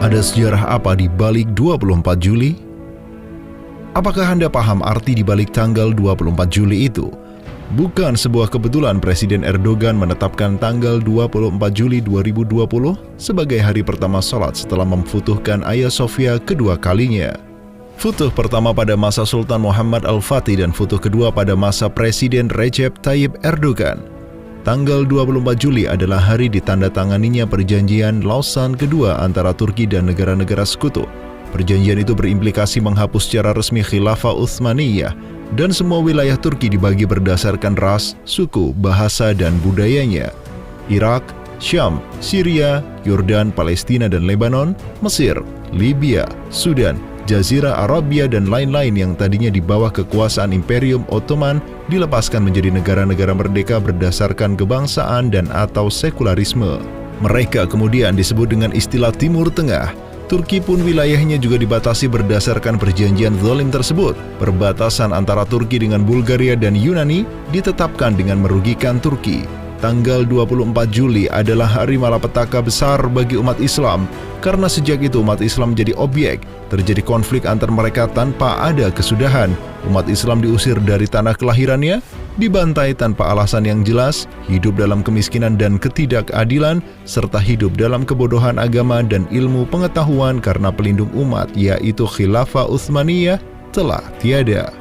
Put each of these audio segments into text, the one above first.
Ada sejarah apa di balik 24 Juli? Apakah Anda paham arti di balik tanggal 24 Juli itu? Bukan sebuah kebetulan Presiden Erdogan menetapkan tanggal 24 Juli 2020 sebagai hari pertama sholat setelah memfutuhkan Hagia Sophia kedua kalinya. Futuh pertama pada masa Sultan Muhammad Al-Fatih dan futuh kedua pada masa Presiden Recep Tayyip Erdogan. Tanggal 24 Juli adalah hari ditandatanganinya perjanjian Lausanne kedua antara Turki dan negara-negara sekutu. Perjanjian itu berimplikasi menghapus secara resmi Khilafah Utsmaniyah dan semua wilayah Turki dibagi berdasarkan ras, suku, bahasa, dan budayanya. Irak, Syam, Syria, Yordan, Palestina dan Lebanon, Mesir, Libya, Sudan, Jazirah Arabia dan lain-lain yang tadinya di bawah kekuasaan Imperium Ottoman dilepaskan menjadi negara-negara merdeka berdasarkan kebangsaan dan atau sekularisme. Mereka kemudian disebut dengan istilah Timur Tengah. Turki pun wilayahnya juga dibatasi berdasarkan perjanjian zalim tersebut. Perbatasan antara Turki dengan Bulgaria dan Yunani ditetapkan dengan merugikan Turki. Tanggal 24 Juli adalah hari malapetaka besar bagi umat Islam, karena sejak itu umat Islam menjadi objek, terjadi konflik antar mereka tanpa ada kesudahan. Umat Islam diusir dari tanah kelahirannya, dibantai tanpa alasan yang jelas, hidup dalam kemiskinan dan ketidakadilan, serta hidup dalam kebodohan agama dan ilmu pengetahuan karena pelindung umat, yaitu Khilafah Utsmaniyah, telah tiada.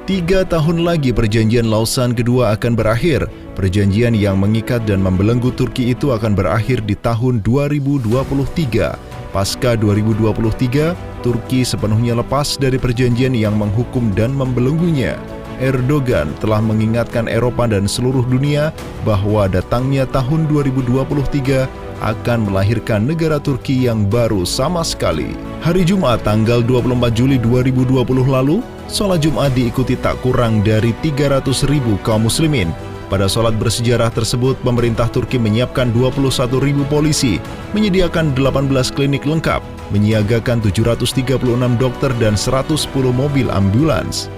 3 tahun lagi perjanjian Lausanne kedua akan berakhir. Perjanjian yang mengikat dan membelenggu Turki itu akan berakhir di tahun 2023. Pasca 2023, Turki sepenuhnya lepas dari perjanjian yang menghukum dan membelenggunya. Erdogan telah mengingatkan Eropa dan seluruh dunia bahwa datangnya tahun 2023 akan melahirkan negara Turki yang baru sama sekali. Hari Jumat tanggal 24 Juli 2020 lalu, sholat Jumat diikuti tak kurang dari 300.000 kaum muslimin. Pada sholat bersejarah tersebut, pemerintah Turki menyiapkan 21.000 polisi, menyediakan 18 klinik lengkap, menyiagakan 736 dokter dan 110 mobil ambulans.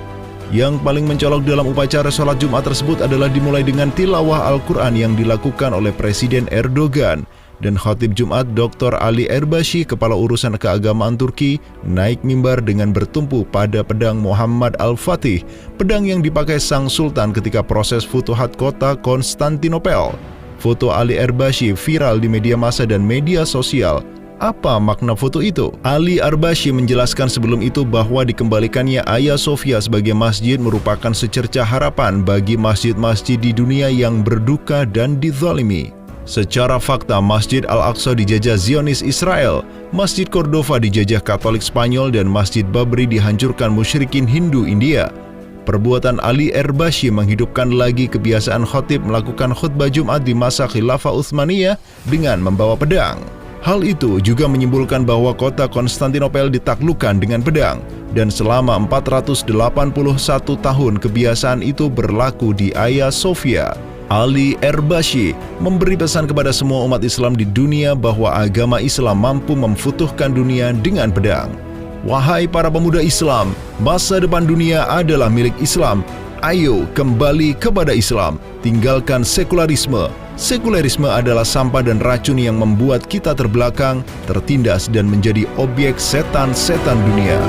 Yang paling mencolok dalam upacara sholat Jumat tersebut adalah dimulai dengan tilawah Al-Quran yang dilakukan oleh Presiden Erdogan. Dan khatib Jumat Dr. Ali Erbashi, kepala urusan keagamaan Turki, naik mimbar dengan bertumpu pada pedang Muhammad Al-Fatih, pedang yang dipakai sang sultan ketika proses futuhat kota Konstantinopel. Foto Ali Erbashi viral di media massa dan media sosial. Apa makna foto itu? Ali Erbashi menjelaskan sebelum itu bahwa dikembalikannya Hagia Sophia sebagai masjid merupakan secerca harapan bagi masjid-masjid di dunia yang berduka dan dizalimi. Secara fakta, Masjid Al-Aqsa dijajah Zionis Israel, Masjid Cordova dijajah Katolik Spanyol, dan Masjid Babri dihancurkan musyrikin Hindu India. Perbuatan Ali Erbashi menghidupkan lagi kebiasaan khatib melakukan khutbah Jumat di masa Khilafah Utsmaniyah dengan membawa pedang. Hal itu juga menyimpulkan bahwa kota Konstantinopel ditaklukkan dengan pedang, dan selama 481 tahun kebiasaan itu berlaku di Hagia Sophia. Ali Erbashi memberi pesan kepada semua umat Islam di dunia bahwa agama Islam mampu memfutuhkan dunia dengan pedang. Wahai para pemuda Islam, masa depan dunia adalah milik Islam. Ayo kembali kepada Islam, tinggalkan sekularisme. Sekularisme adalah sampah dan racun yang membuat kita terbelakang, tertindas dan menjadi objek setan-setan dunia.